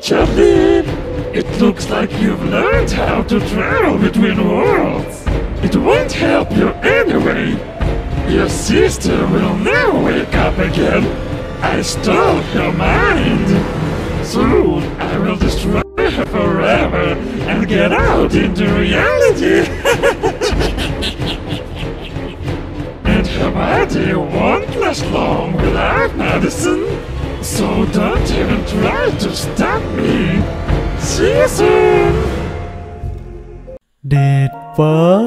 Charlie, it looks like you've learned how to travel between worlds. It won't help you anyway. Your sister will never wake up again. I stole her mind. Soon I will destroy her forever and get out into reality. And her body won't last long without medicine. So don't even try to stop me. See you soon. Dead far.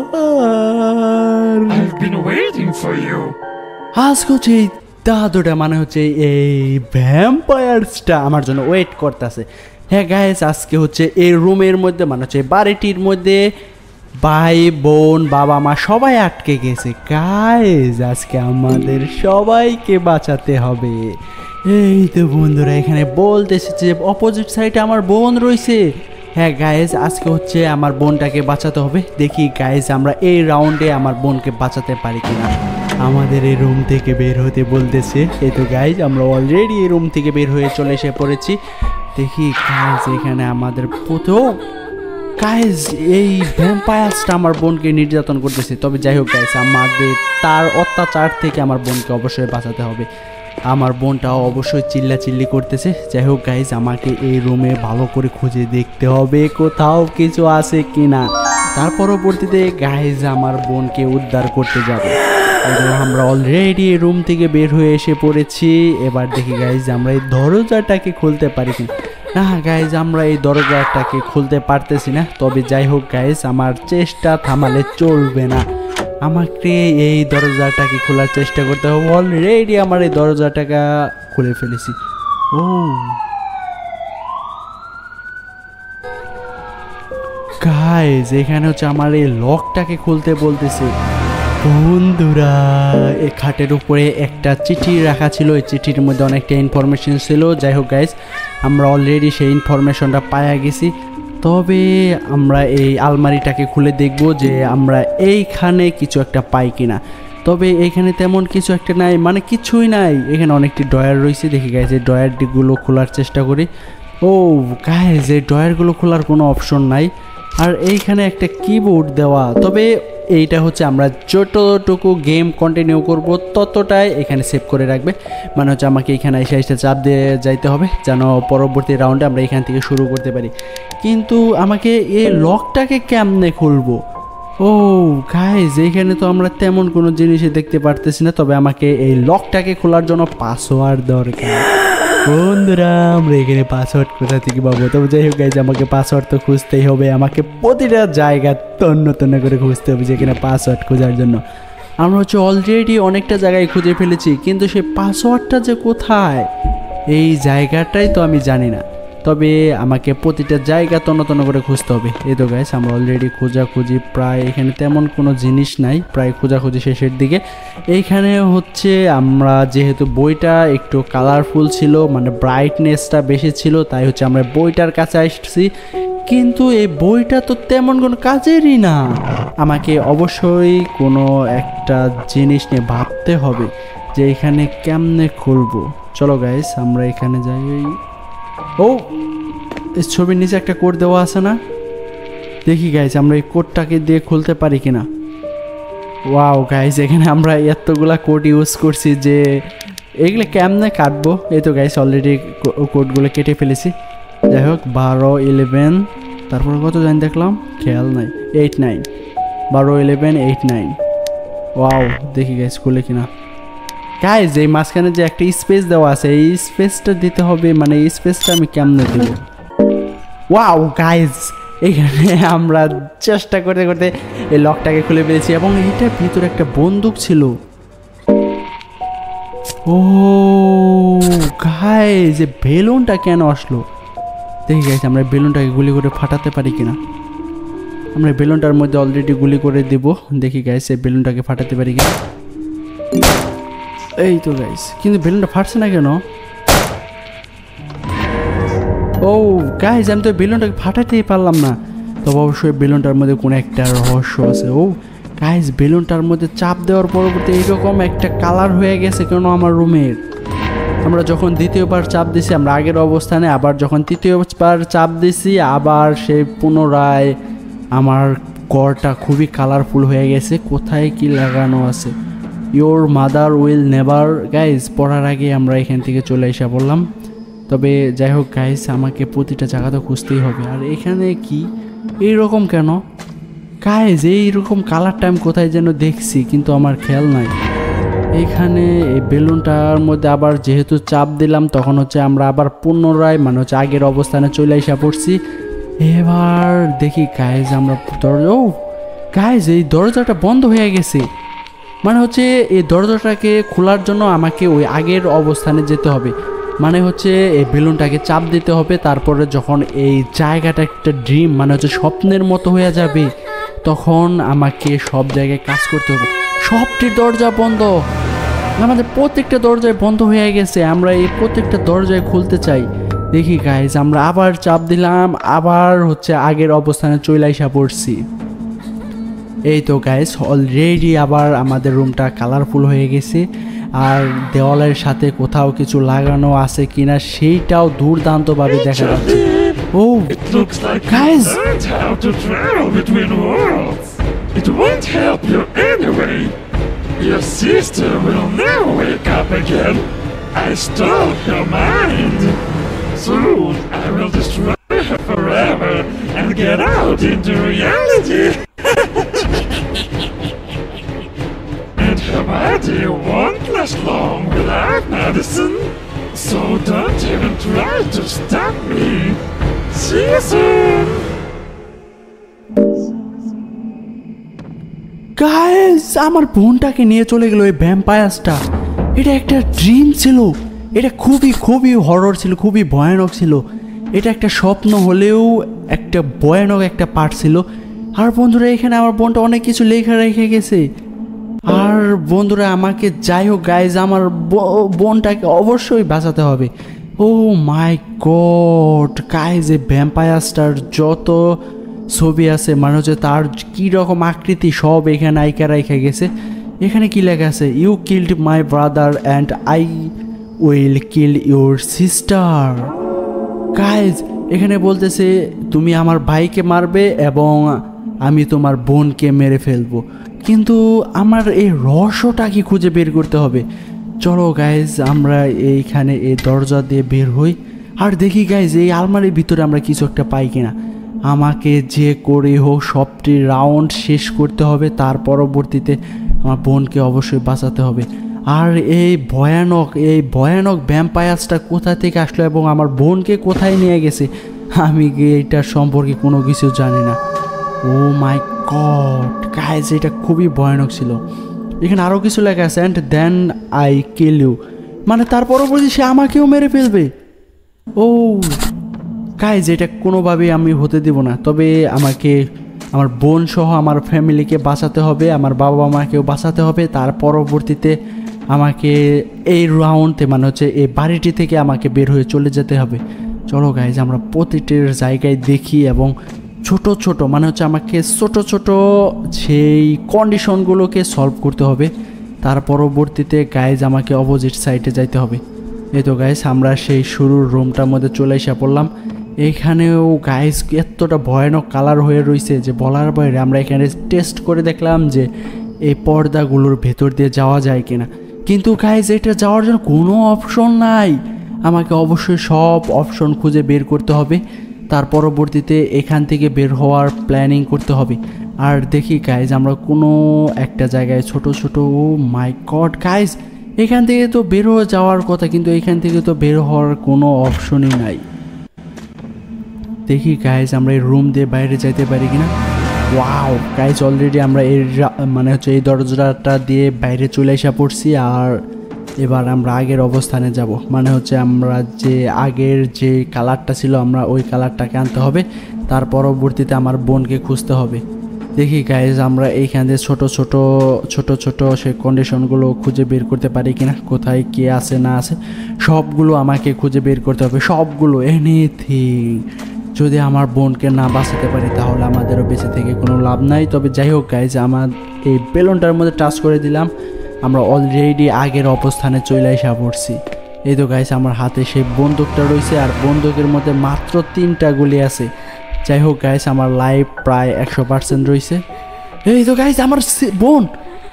I've been waiting for you. আজকে হচ্ছে এই দাদুটা মানে হচ্ছে এই ভ্যাম্পায়ার্সটা আমার জন্য wait করতেছে। হ্যাঁ গাইস, আজকে হচ্ছে এই রুমের মধ্যে মানে হচ্ছে বাড়িটির মধ্যে ভাই বোন বাবা মা সবাই আটকে গেছে। গাইস আজকে আমাদের সবাইকে বাঁচাতে হবে। এই তো বন্ধুরা এখানে বলতেছে যে অপোজিট সাইডে আমার বোন রয়েছে। হ্যাঁ গাইজ, আজকে হচ্ছে আমার বোনটাকে বাঁচাতে হবে। দেখি গাইজ আমরা এই রাউন্ডে আমার বোনকে বাঁচাতে পারি কিনা। আমাদের এই রুম থেকে বের হতে বলতেছে। এই তো গাইজ আমরা অলরেডি এই রুম থেকে বের হয়ে চলে এসে পড়েছি। দেখি গাইজ এখানে আমাদের গাইজ এই ভ্যাম্পায়ার্সটা আমার বোনকে নির্যাতন করতেছে। তবে যাই হোক গাইজ, আমাদের তার অত্যাচার থেকে আমার বোনকে অবশ্যই বাঁচাতে হবে। আমার বোনটাও অবশ্যই চিল্লাচিল্লি করতেছে। যাই হোক গাইজ, আমাকে এই রুমে ভালো করে খুঁজে দেখতে হবে কোথাও কিছু আছে কিনা। তার পরবর্তীতে গাইজ আমার বোনকে উদ্ধার করতে যাবে। আমরা অলরেডি এই রুম থেকে বের হয়ে এসে পড়েছি। এবার দেখি গাইজ আমরা এই দরজাটাকে খুলতে পারি কিনা। না গাইজ, আমরা এই দরজাটাকে খুলতে পারতেছি না। তবে যাই হোক গাইজ, আমার চেষ্টা থামালে চলবে না। আমাকে এই দরজাটাকে খোলার চেষ্টা করতে হবে। অলরেডি আমার এই দরজাটাকে খুলে ফেলেছি। ও গাইজ, এখানে হচ্ছে আমার এই লকটাকে খুলতে বলতেছে। বন্ধুরা এই খাটের উপরে একটা চিঠি রাখা ছিল। এই চিঠির মধ্যে অনেকটা ইনফরমেশন ছিল। যাই হোক গাইজ, আমরা অলরেডি সেই ইনফরমেশনটা পাওয়া গেছি। তবে আমরা এই আলমারিটাকে খুলে দেখব যে আমরা এইখানে কিছু একটা পাই কিনা। তবে এইখানে তেমন কিছু একটা নাই, মানে কিছুই নাই। এখানে অনেকটি ড্রয়ার রয়েছে। দেখি গাইজ এই ড্রয়ারগুলো খোলার চেষ্টা করি। ও গাইজ, এই ড্রয়ারগুলো খোলার কোনো অপশন নাই। আর এইখানে একটা কিবোর্ড দেওয়া। তবে এইটা হচ্ছে আমরা যতটুকু গেম কন্টিনিউ করব ততটাই এখানে সেভ করে রাখবে। মানে হচ্ছে আমাকে এখানে এসে চাপ দিয়ে যাইতে হবে যেন পরবর্তী রাউন্ডে আমরা এখান থেকে শুরু করতে পারি। কিন্তু আমাকে এই লকটাকে কেমনে খুলবো? ও গাইজ, এইখানে তো আমরা তেমন কোনো জিনিসই দেখতে পারতেছি না। তবে আমাকে এই লকটাকে খোলার জন্য পাসওয়ার্ড দরকার। বন্ধুরা আমরা এখানে পাসওয়ার্ড কোথা থেকে পাবো? তবে যাই হোক গাইজ, আমাকে পাসওয়ার্ড তো খুঁজতেই হবে। আমাকে প্রতিটা জায়গা তন্ন তন্ন করে খুঁজতে হবে যেখানে পাসওয়ার্ড খোঁজার জন্য। আমরা হচ্ছে অলরেডি অনেকটা জায়গায় খুঁজে ফেলেছি, কিন্তু সেই পাসওয়ার্ডটা যে কোথায় এই জায়গাটাই তো আমি জানি না। তবে আমাকে প্রতিটা জায়গা তন্ন তন্ন করে খুঁজতে হবে। এই তো গাইস, আমরা অলরেডি খোঁজাখুঁজি প্রায়, এখানে তেমন কোনো জিনিস নাই, প্রায় খোঁজাখুঁজি শেষের দিকে। এইখানে হচ্ছে আমরা যেহেতু বইটা একটু কালারফুল ছিল, মানে ব্রাইটনেসটা বেশি ছিল, তাই হচ্ছে আমরা বইটার কাছে আসছি। কিন্তু এই বইটা তো তেমন কোনো কাজেরই না। আমাকে অবশ্যই কোনো একটা জিনিস নিয়ে ভাবতে হবে যে এখানে কেমনে খুলবো। চলো গাইস আমরা এখানে যাই। ও এই ছবির নিচে একটা কোড দেওয়া আছে না? দেখি গাইস আমরা এই কোডটাকে দিয়ে খুলতে পারি কিনা। ওয়াও গাইস, এখানে আমরা এতগুলা কোড ইউজ করছি যে এগুলো কেমনে কাটবো। এই তো গাইস অলরেডি কোডগুলো কেটে ফেলেছি। যাই হোক 12, 11, তারপরে কত জানি দেখলাম খেয়াল নাই, 8, 9, 12, 11, 8, 9। ওয়াও দেখি গাইস খুলে কিনা। গাইস এই মাঝখানে যে একটা স্পেস দেওয়া আছে, এই স্পেসটা দিতে হবে। মানে এই স্পেসটা আমি কেমনে দেব? ওয়াও গাইস, এখানে আমরা চেষ্টা করতে করতে এই লকটাকে খুলে ফেলেছি এবং এটার ভিতরে একটা বন্দুক ছিল। ও গাইস, এই বেলুনটা কেন আসলো? দেখি গাইস আমরা বেলুনটাকে গুলি করে ফাটাতে পারি কিনা। আমরা বেলুনটার মধ্যে অলরেডি গুলি করে দেব। দেখি গাইস এই বেলুনটাকে ফাটাতে পারি কিনা। এই তো গাইস, কিন্তু বেলুনটা ফাটছে না কেন? ও গাইস, আমি তো বেলুনটাকে ফাটাতেই পারলাম না। তবে অবশ্যই বেলুনটার মধ্যে কোনো একটা রহস্য আছে। ও গাইস, বেলুনটার মধ্যে চাপ দেওয়ার পরবর্তী এইরকম একটা কালার হয়ে গেছে কেন আমার রুমের। আমরা যখন দ্বিতীয়বার চাপ দিছি আমরা আগের অবস্থানে, আবার যখন তৃতীয়বার চাপ দিছি আবার সেই পুনরায় আমার ঘরটা খুবই কালারফুল হয়ে গেছে। কোথায় কি লাগানো আছে? Your mother will never. Guys পড়ার আগে আমরা এখান থেকে চলে এসে বললাম। তবে যাই হোক গাইজ, আমাকে প্রতিটা জায়গা তো খুঁজতেই হবে। আর এখানে কি এইরকম কেন গাইজ? এইরকম কালারটা আমি কোথায় যেন দেখছি কিন্তু আমার খেয়াল নাই। এখানে এই বেলুনটার মধ্যে আবার যেহেতু চাপ দিলাম তখন হচ্ছে আমরা আবার পুনরায় মানে হচ্ছে আগের অবস্থানে চলে এসে পড়ছি। এবার দেখি গাইজ আমরা ও গাইজ এই দরজাটা বন্ধ হয়ে গেছে। মানে হচ্ছে এই দরজাটাকে খোলার জন্য আমাকে ওই আগের অবস্থানে যেতে হবে। মানে হচ্ছে এই বেলুনটাকে চাপ দিতে হবে, তারপরে যখন এই জায়গাটা একটা ড্রিম মানে হচ্ছে স্বপ্নের মতো হয়ে যাবে তখন আমাকে সব জায়গায় কাজ করতে হবে। সবটির দরজা বন্ধ, আমাদের প্রত্যেকটা দরজায় বন্ধ হয়ে গেছে। আমরা এই প্রত্যেকটা দরজায় খুলতে চাই। দেখি গাইজ আমরা আবার চাপ দিলাম, আবার হচ্ছে আগের অবস্থানে চলে আসা পড়ছি। এই তো গাইজ অলরেডি আবার আমাদের রুমটা কালারফুল হয়ে গেছে। আর দেওয়ালের সাথে কোথাও কিছু লাগানো আছে কিনা সেইটাও দুর্দান্তভাবে দেখা যাচ্ছে। ও guys How to travel between worlds. It won't help you anyway. Your sister will never wake up again. I stole her mind. Soon I will destroy her forever and get out into reality. And her body won't last long without medicine. So don't even try to stop me. See you soon. Guys আমার বোনটাকে নিয়ে চলে গেল ওই ভ্যাম্পায়ার্সটা। এটা একটা dream ছিল, এটা খুবই খুবই হরর ছিল, খুবই ভয়ানক ছিল। এটা একটা স্বপ্ন হলেও একটা ভয়ানক একটা পার্ট ছিল। আর বন্ধুরা এখানে আমার বোনটা অনেক কিছু লেখা রেখে গেছে। আর বন্ধুরা আমাকে যাই হোক গাইজ আমার বোনটাকে অবশ্যই বাঁচাতে হবে। ও মাই গড গাইজ এই ভ্যাম্পায়ার্সটার যত ছবি আছে মানে হচ্ছে তার কীরকম আকৃতি সব এখানে আইকা রেখে গেছে। এখানে কি লেখা আছে? You killed my brother and I will kill your sister. Guys এখানে বলতেছে তুমি আমার ভাইকে মারবে এবং আমি তোমার বোনকে মেরে ফেলবো। কিন্তু আমার এই রহস্যটা কি খুঁজে বের করতে হবে। চলো গাইজ আমরা এইখানে এই দরজা দিয়ে বের হই আর দেখি গাইজ এই আলমারির ভিতরে আমরা কিছু একটা পাই কিনা। আমাকে যে করে হোক সবটি রাউন্ড শেষ করতে হবে, তার পরবর্তীতে আমার বোনকে অবশ্যই বাঁচাতে হবে। আর এই ভয়ানক ভ্যাম্পায়ার্সটা কোথা থেকে আসলো এবং আমার বোনকে কোথায় নিয়ে গেছে আমি এইটার সম্পর্কে কোনো কিছু জানি না। ও মাই গড গাইজ এটা খুবই ভয়ানক ছিল। এখানে আরও কিছু লেখা আছে and then I kill you, মানে তার পরবর্তী সে আমাকেও মেরে ফেলবে। ও গাইজ এটা কোনোভাবেই আমি হতে দেব না। তবে আমাকে আমার বোন সহ আমার ফ্যামিলিকে বাঁচাতে হবে, আমার বাবা মাকেও বাঁচাতে হবে। তার পরবর্তীতে আমাকে এই রাউন্ডে মানে হচ্ছে এই বাড়িটি থেকে আমাকে বের হয়ে চলে যেতে হবে। চলো গাইজ আমরা প্রতিটির জায়গায় দেখি এবং ছোট ছোট মানে হচ্ছে আমাকে ছোট ছোট সেই কন্ডিশনগুলোকে সলভ করতে হবে। তার পরবর্তীতে গাইজ আমাকে অপোজিট সাইডে যাইতে হবে। এই তো গাইজ আমরা সেই শুরুর রুমটার মধ্যে চলে এসে পড়লাম। এখানেও গাইজ এতটা ভয়ানক কালার হয়ে রয়েছে যে বলার বাইরে। আমরা এখানে টেস্ট করে দেখলাম যে এই পর্দাগুলোর ভেতর দিয়ে যাওয়া যায় কিনা, কিন্তু গাইজ এটা যাওয়ার জন্য কোনো অপশন নাই। আমাকে অবশ্যই সব অপশন খুঁজে বের করতে হবে, তার পরবর্তীতে এখান থেকে বের হওয়ার প্ল্যানিং করতে হবে। আর দেখি গাইজ আমরা কোনো একটা জায়গায় ছোট ছোট ও মাই গড গাইজ এখান থেকে তো বের হয়ে যাওয়ার কথা, কিন্তু এখান থেকে তো বের হওয়ার কোনো অপশনই নাই। দেখি গাইজ আমরা এই রুম দিয়ে বাইরে যাইতে পারি কিনা। ওয়াও গাইজ অলরেডি আমরা এই মানে হচ্ছে এই দরজাটা দিয়ে বাইরে চলে আসা পড়ছি। আর এবার আমরা আগের অবস্থানে যাব, মানে হচ্ছে আমরা যে আগের যে কালারটা ছিল আমরা ওই কালারটাকে আনতে হবে। তার পরবর্তীতে আমার বোনকে খুঁজতে হবে। দেখি গাইজ আমরা এইখান দিয়ে ছোট ছোট সেই কন্ডিশনগুলো খুঁজে বের করতে পারি কিনা, কোথায় কে আছে না আছে সবগুলো আমাকে খুঁজে বের করতে হবে, সবগুলো এনিথিং। যদি আমার বোনকে না বাঁচাতে পারি তাহলে আমাদেরও বেঁচে থেকে কোনো লাভ নাই। তবে যাই হোক গাইজ আমার এই বেলুনটার মধ্যে টাচ করে দিলাম, আমরা অলরেডি আগের অবস্থানে চলে আসা পড়ছি। এই তো গাইস আমার হাতে সেই বন্দুকটা রয়েছে, আর বন্দুকের মধ্যে মাত্র 3টা গুলি আছে। যাই হোক গাইস আমার লাইফ প্রায় 100% রয়েছে। এই তো গাইস আমার বোন,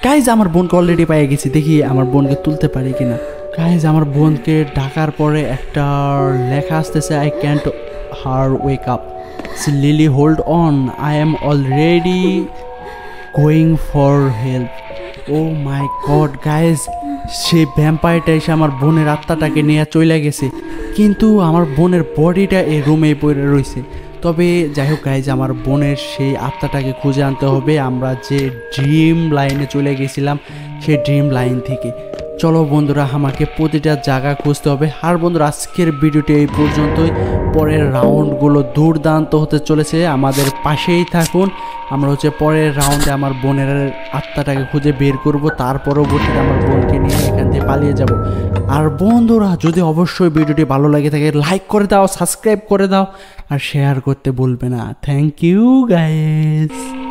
গাইস আমার বোনকে অলরেডি পেয়ে গেছি, দেখি আমার বোনকে তুলতে পারি কিনা। গাইস আমার বোনকে ডাকার পরে একটা লেখা আসতেছে, I can't her wake up, Lily hold on, I am already going for help. Oh my God guys, সে ভ্যাম্পায়ারটা এসে আমার বোনের আত্মাটাকে নিয়ে চলে গেছে, কিন্তু আমার বোনের বডিটা এই রুমে পড়ে রয়েছে। তবে যাই হোক গাইজ, আমার বোনের সেই আত্মাটাকে খুঁজে আনতে হবে আমরা যে ড্রিম লাইনে চলে গেছিলাম সেই ড্রিম লাইন থেকে। চলো বন্ধুরা, আমাকে প্রতিটা জায়গা খুঁজতে হবে। আর বন্ধুরা আজকের ভিডিওটি এই পর্যন্তই, পরের রাউন্ডগুলো দুর্দান্ত হতে চলেছে, আমাদের পাশেই থাকুন। আমরা পরের রাউন্ডে আমার বোনের আত্মাটাকে খুঁজে বের করব, তার পরবর্তীতে আমার বোনকে নিয়ে এখান থেকে পালিয়ে যাব। আর বন্ধুরা যদি অবশ্যই ভিডিওটি ভালো লাগে থাকে লাইক করে দাও, সাবস্ক্রাইব করে দাও, আর শেয়ার করতে ভুলবে না। Thank you guys.